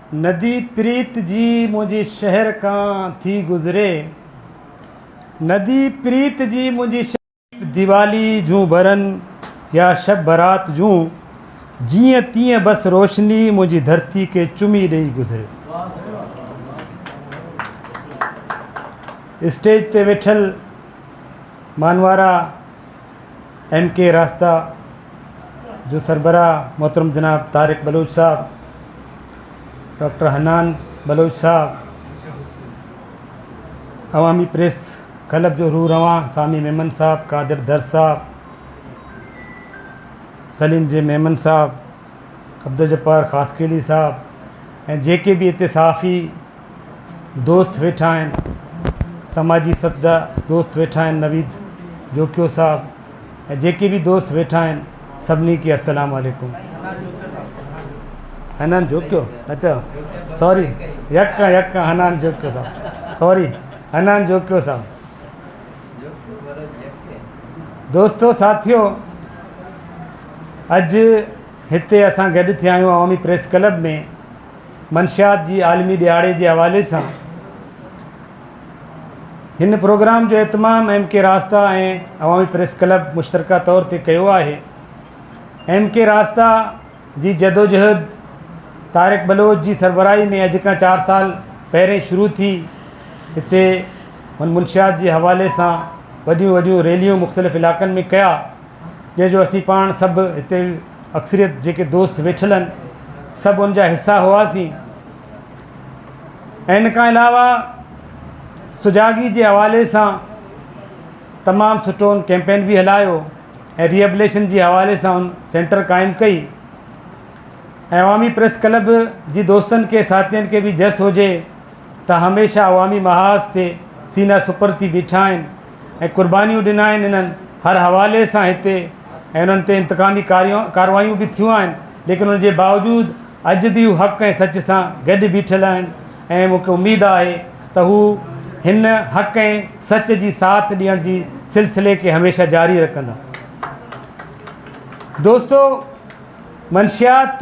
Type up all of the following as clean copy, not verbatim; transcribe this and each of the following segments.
नदी प्रीत जी मुझी शहर का थी गुज़रे, नदी प्रीत जी मुझी शहर दिवाली जूं बरन या शब बरात जूं, जीअं तीअं बस रोशनी मुझी धरती के चुमी ॾेई गुज़रे। स्टेज ते वेठल मानवारा MK रास्ता जो सरबराह मोहतरम जनाब तारिक बलोच साहब, डॉक्टर हनान बलोच साहब, अवामी प्रेस क्लब जो रूह रवां सामी मेमन साहब, कादिर दर साहब, सलीम जे मेमन साहब, अब्दुल जब्बार ख़ासकेली साहब, ऐं जेके भी हिते सहाफ़ी दोस्त वेठा आहिनि, समाजी सतदा दोस्त वेठा आहिनि, नवीद जोकियो साहब, ऐं जेके भी दोस्त वेठा आहिनि सभिनी खे अस्सलाम वालेकुम। हनान जोकियो, अच्छा सॉरी, यक्का हनान जोकियो साहब, सॉरी हनान जोकियो साहब। दोस्तों साथियों, अॼु हिते असां गॾु थिया आहियूं अवामी प्रेस क्लब में मंशियात जी आलमी ॾियारे जे हवाले सां। हिन प्रोग्राम जो इत्माम MK रास्ता ऐं अवामी प्रेस क्लब मुश्तरका तौर ते कयो आहे। MK रास्ता जी जदोजहद तारिक बलोच जी सरबराही में अॼु खां 4 साल पहिरें शुरू थी। हिते हुन मुंशियात जे हवाले सां वॾियूं वॾियूं रैलियूं मुख़्तलिफ़ इलाइक़नि में कया, जंहिंजो असीं पाण सभु हिते अक्सरियत जेके दोस्त वेठल आहिनि सभु उनजा हिसा हुआसीं। ऐं इन खां अलावा सुजागी जे हवाले सां तमामु सुठो उन कैंपेन बि हलायो ऐं रिहेबिलेशन जे हवाले सां उन सेंटर क़ाइमु कई। ऐं अवामी प्रेस क्लब जी दोस्तनि खे साथियुनि खे बि जस हुजे त हमेशह अवामी महाज़ ते सीना सुपर थी बीठा आहिनि ऐं क़ुर्बानियूं ॾिना आहिनि इन्हनि हर हवाले सां हिते, ऐं उन्हनि ते इंतकामी कारवायूं बि थियूं आहिनि, लेकिन उनजे बावजूदु अॼु बि हू हक़ ऐं सच सां गॾु बीठल आहिनि। ऐं मूंखे उमेदु आहे त हू हिन हक़ ऐं सच जी साथ ॾियण जी सिलसिले खे हमेशह जारी रखंदा। दोस्तों, मंशियात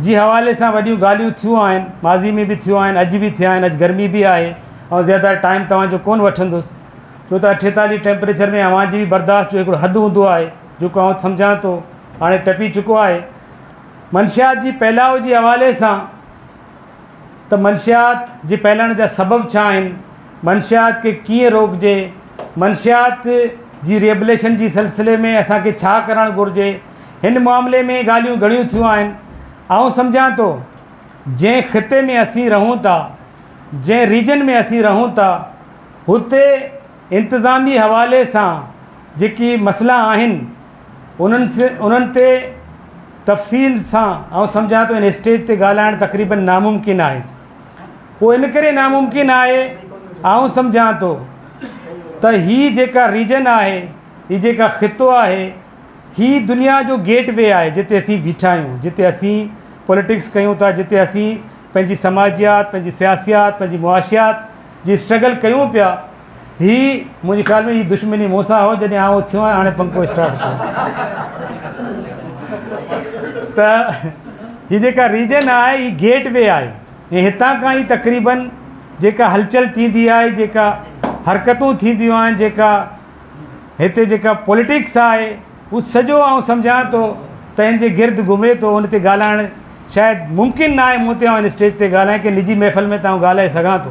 जी हवाले सां वॾियूं ॻाल्हियूं थियूं आहिनि, माज़ी में बि थियूं आहिनि, अॼु बि थिया आहिनि। अॼु गर्मी बि आहे ऐं ज़्यादा टाइम तव्हांजो कोन वठंदुसि, छो त 48 टेम्परेचर में अव्हां जी बि बर्दाश्त जो हिकिड़ो हदु हूंदो आहे जेको आउं सम्झां थो हाणे टपी चुको आहे। मंशियात जी फैलाव जे हवाले सां त मंशियात जे फैलण जा सबब छा आहिनि, मंशियात खे कीअं रोकजे, मंशियात जी रिहेबिलेशन जी सिलसिले में असांखे छा करणु घुरिजे, हिन मामले में ॻाल्हियूं घणियूं थियूं आहिनि। आउं सम्झां थो जंहिं ख़िते में असीं रहूं था, जंहिं रीजन में असीं रहूं था, हुते इंतिज़ामी हवाले सां जेकी मसइला आहिनि उन्हनि ते तफ़सील सां आउं सम्झां थो इन स्टेज ते ॻाल्हाइणु तक़रीबन नामुमकिन आहे। उहो इन करे नामुमकिन आहे, आउं सम्झां थो त ही जेका रीजन आहे, ही जेका ख़ितो आहे, ही दुनिया जो गेटवे आहे जिते असीं बीठा आहियूं, जिते असीं पॉलिटिक्स कयूं था, जिते असीं पंहिंजी समाजियात, पंहिंजी सियासियात, पंहिंजी मुआशियात जी स्ट्रगल कयूं पिया। ही मुंहिंजे ख़्याल में ही दुश्मनी मूंसां हो जॾहिं आउं थियो आहियां, हाणे पंखो स्टार्ट थियो त ही जेका रीजन आहे ही गेटवे आहे ऐं हितां खां ई तक़रीबन जेका हलचल थींदी आहे, जेका हरकतूं थींदियूं आहिनि, जेका हिते जेका पॉलिटिक्स आहे, उहो सॼो आउं सम्झां थो त इन जे गिर्द घुमे थो। उन ते ॻाल्हाइणु शायदि मुमकिन न आहे मूं ते हिन स्टेज ते ॻाल्हायां कि निजी महफ़िल में त आउं ॻाल्हाए सघां थो।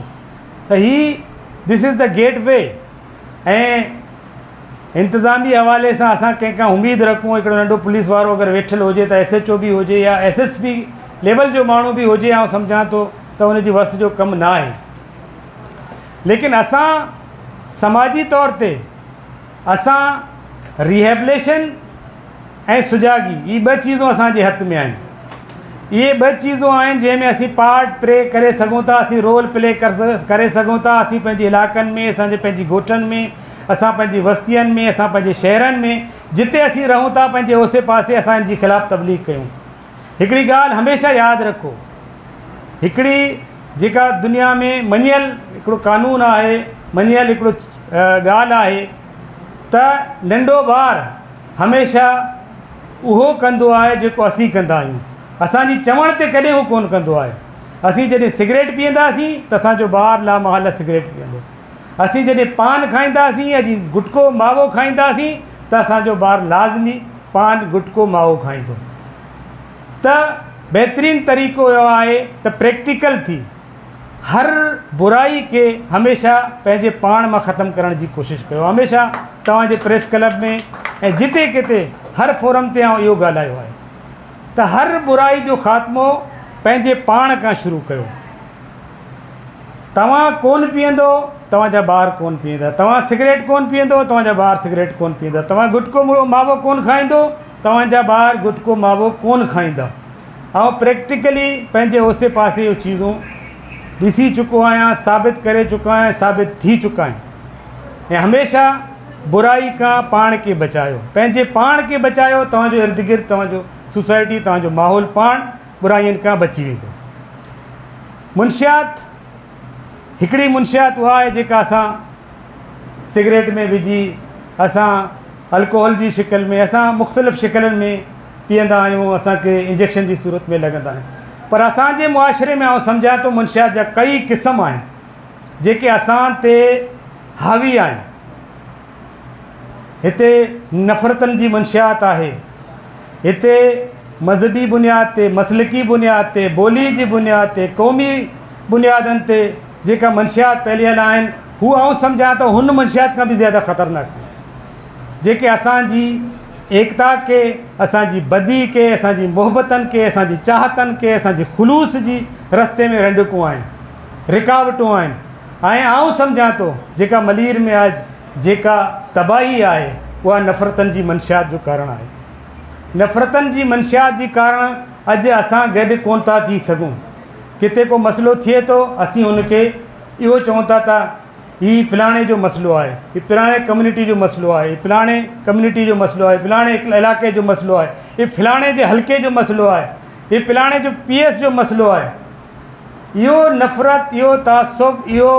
त दिस इज़ द गेटवे। ऐं इंतिज़ामी हवाले सां असां कंहिंखां उमेदु रखूं, हिकिड़ो नंढो पुलिस वारो अगरि वेठल हुजे त SHO बि हुजे या SSP लेवल जो माण्हू बि हुजे, आउं सम्झां थो त उनजी वस जो कमु न आहे। लेकिन असां समाजी तौर ते असां रिहेबिलेशन ऐं सुजागी, ये 2 चीज़ूं असांजे हथ में आहिनि। इहे 2 चीज़ूं आहिनि जंहिंमें असीं पार्ट प्ले करे सघूं था, असीं रोल प्ले करे सघूं था। असीं पंहिंजे इलाइक़नि में, असांजे पंहिंजी ॻोठनि में, असां पंहिंजी बस्तियुनि में, असां पंहिंजे शहरनि में, जिते असीं रहूं था, पंहिंजे ओसे पासे असां इन जी ख़िलाफ़ तबलीग कयूं। हिकिड़ी ॻाल्हि हमेशह यादि रखो, हिकिड़ी जेका दुनिया में मञियल हिकिड़ो कानून आहे, मञियल हिकिड़ो ॻाल्हि आहे त नंढो ॿारु हमेशह उहो कंदो आहे जेको असीं कंदा आहियूं। असांजी चवण ते कॾहिं हू कोन कंदो आहे। असीं जॾहिं सिगरेट पीअंदासीं त असांजो ॿारु लामहल सिगरेट पीअंदो। असीं जॾहिं पान खाईंदासीं अॼु गुटको मावो खाईंदासीं त असांजो ॿारु लाज़मी पान गुटको मावो खाईंदो। त बहितरीनु तरीक़ो इहो आहे त प्रैक्टिकल थी हर बुराई खे हमेशह पंहिंजे पाण मां ख़तमु करण जी कोशिशि कयो। हमेशह तव्हांजे प्रेस क्लब में ऐं जिते किथे हर फोरम ते आउं इहो ॻाल्हायो आहे त हर बुराई जो ख़ात्मो पंहिंजे पाण खां शुरू कयो। तव्हां कोन पीअंदो, तव्हांजा ॿार कोन पीअंदा। तव्हां सिगरेट कोन पीअंदो, तव्हांजा ॿार सिगरेट कोन पीअंदा। तव्हां गुटको मावो कोन खाईंदो, तव्हांजा ॿार गुटको मावो कोन खाईंदा। ऐं प्रैक्टिकली पंहिंजे ओसे पासे जूं चीज़ूं ॾिसी चुको आहियां, साबित करे चुको आहियां, साबित थी चुका आहिनि। ऐं हमेशह बुराई खां पाण खे बचायो, पंहिंजे पाण खे बचायो। तव्हांजो इर्द गिर्द, तव्हांजो सोसाइटी, तव्हांजो माहौल पाण बुराइयुनि खां बची वेंदो। मुंशियात हिकिड़ी मुंशियात उहा आहे जेका असां सिगरेट में विझी, असां अल्कोहल जी शिकिल में, असां मुख़्तलिफ़ शिकिलनि में पीअंदा आहियूं, असांखे इंजेक्शन जी सूरत में लॻंदा आहिनि। पर असांजे मुआशिरे में आउं सम्झां थो मुंशियात जा कई क़िस्म आहिनि जेके असां ते हावी आहिनि। हिते नफ़रतनि जी मुंशियात आहे, हिते मज़हबी बुनियाद ते, मसलकी बुनियाद ते, ॿोली जी बुनियाद ते, क़ौमी बुनियादनि ते जेका मंशियात फैलियल आहिनि, हू आउं सम्झां थो हुन मंशियात खां बि ज़्यादा ख़तरनाक जेके असांजी एकता के, असांजी बदी के, असांजी मोहबतनि के, असांजी चाहतनि के, असांजे ख़ुलूस जी रस्ते में रंडकूं आहिनि, रिकावटूं आहिनि। ऐं आउं सम्झां थो जेका मलीर में अॼु जेका तबाही आहे उहा नफ़रतनि जी मंशियात जो कारण आहे। नफ़रतनि जी मंशियात जी कारण अॼु असां गॾु कोन था थी सघूं। किथे को मसइलो थिए थो, असीं हुनखे इहो चऊं था हीउ फलाणे जो मसइलो आहे, हीउ फलाणे कम्यूनिटी जो मसइलो आहे, हीउ फलाणे कम्यूनिटी जो मसइलो आहे, फलाणे इलाइक़े जो मसइलो आहे, हीउ फलाणे जे हल्के जो मसइलो आहे, हीउ फलाणे जो PS जो मसइलो आहे। इहो नफ़रत, इहो तआसुब, इहो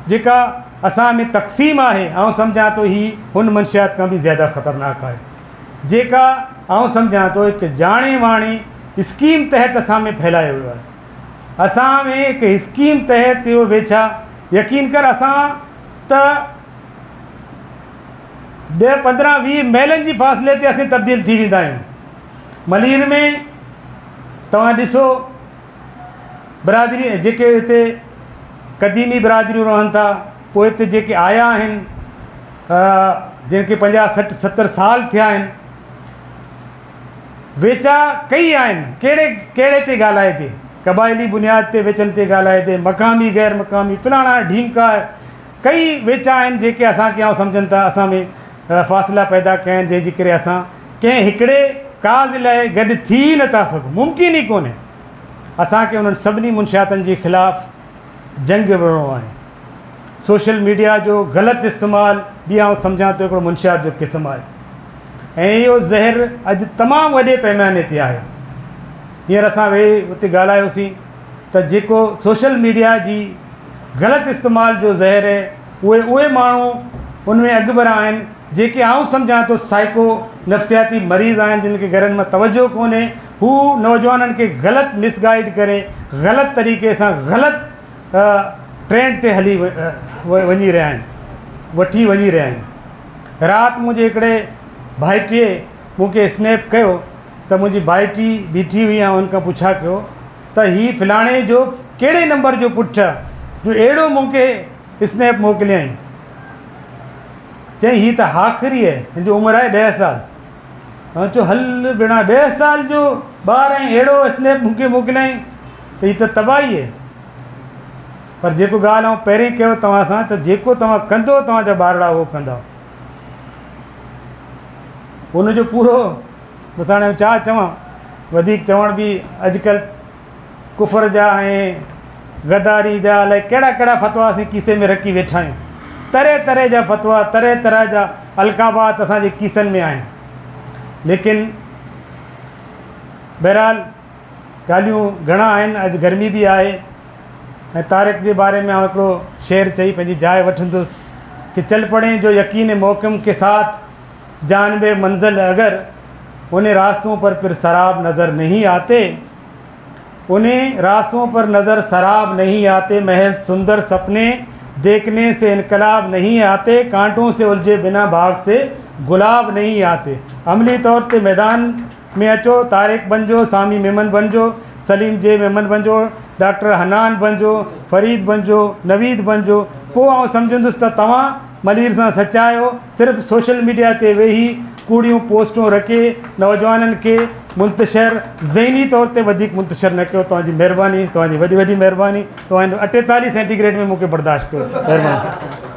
जेका असां में तक़सीम आहे, आउं सम्झां थो ही हुन मंशियात खां बि ज़्यादा ख़तरनाक आहे जेका आउं सम्झां थो हिकु ॼाणे वाणी स्कीम तहत असां में फैलायो वियो आहे। असां में हिकु स्कीम तहत इहो वेझा यकीन कर असां त 10, 15, 20 मेलनि जी फ़ासिले ते असीं तब्दील थी वेंदा आहियूं। मलीर में तव्हां ॾिसो बिरादरी जेके हिते क़दीमी बिरादरियूं रहनि था, पोइ हिते जेके आया आहिनि जिनखे 50, 60, 70 साल थिया आहिनि, वेचा कई आहिनि। कहिड़े ते ॻाल्हाइजे, क़बाइली बुनियाद ते वेचनि ते ॻाल्हाइजे, मक़ामी गैर मक़ामी, फलाणा ढींका, कई वेचा आहिनि जेके असांखे आउं सम्झनि था असां में फ़ासिला पैदा कया आहिनि, जंहिंजे करे असां कंहिं हिकिड़े काज़ लाइ गॾु थी नथा सघूं, मुमकिन ई कोन्हे। असांखे उन्हनि सभिनी मुंशियातनि जे ख़िलाफ़ु जंग विढ़णो आहे। सोशल मीडिया जो ग़लति इस्तेमालु बि आउं सम्झां थो हिकिड़ो मुंशियात जो क़िस्म आहे, ऐं इहो ज़हर अॼु तमामु वॾे पैमाने ते आहे। हींअर असां वेही उते ॻाल्हायोसीं त जेको सोशल मीडिया जी ग़लति इस्तेमाल जो ज़हर आहे, उहे माण्हू उन में अॻिभर आहिनि जेके आउं सम्झां थो साइको नफ़्सियाती मरीज़ आहिनि, जिन खे घरनि में तवजो कोन्हे। हू नौजवाननि खे ग़लति मिसगाइड करे, ग़लति तरीक़े सां ग़लति ट्रेंड ते हली वञी रहिया आहिनि, वठी वञी रहिया आहिनि। राति मुंहिंजे हिकिड़े भाइटीअ मूंखे स्नैप कयो त मुंहिंजी भाइटी बीठी हुई ऐं हुन खां पुछा कयो त हीउ फलाणे जो कहिड़े नंबर जो पुटु जो अहिड़ो मूंखे स्नैप मोकिलियईं। चई हीअ त आख़िरी आहे, हिन जो उमिरि आहे 10 साल। ऐं चयो हल भेणा 10 साल जो ॿार ऐं अहिड़ो स्नैप मूंखे मोकिलियईं त हीअ त तबाही आहे। पर जेको ॻाल्हि आउं पहिरीं कयो तव्हां सां, त जेको तव्हां कंदो तव्हांजा ॿारड़ा उहो कंदा। हुनजो पूरो बसि हाणे छा चवां, वधीक चवण बि अॼुकल्ह कुफर जा ऐं गद्दारी जा अलाए कहिड़ा कहिड़ा फ़तवा असीं कीसे में रखी वेठा आहियूं। तरह तरह जा फ़तवा, तरह तरह जा अलक़ाबात असांजे कीसनि में आहिनि। लेकिन बहरहाल ॻाल्हियूं घणा आहिनि। अॼु गर्मी बि आहे ऐं तारिक जे बारे में हिकिड़ो शेर चई पंहिंजी जाइ वठंदुसि कि चल पड़े जो यकीन मौक़िम के साथ जानबे मंजिल अगर उन्हें रास्तों पर फिर शराब नज़र नहीं आते, उन्हें रास्तों पर नज़र शराब नहीं आते, महज सुंदर सपने देखने से इनकलाब नहीं आते, कांटों से उलझे बिना बाग से गुलाब नहीं आते। अमली तौर पे मैदान में अचो, तारिक बणिजो, सामी मेमन बणिजो, सलीम जे मेमन बणिजो, डॉक्टर हनान बणिजो, फरीद बणिजो, नवीद बणिजो। पोइ आउं सम्झंदुसि त तव्हां मलीर सां सचा आहियो। सिर्फ़ु सोशल मीडिया ते वेही कूड़ियूं पोस्टूं रखे नौजवाननि खे मुंतशिर ज़हनी तौर ते वधीक मुंतशिर न कयो। तव्हांजी महिरबानी, तव्हांजी वॾी वॾी महिरबानी। तव्हां 48 सेंटीग्रेड में मूंखे बर्दाश्त कयो, महिरबानी।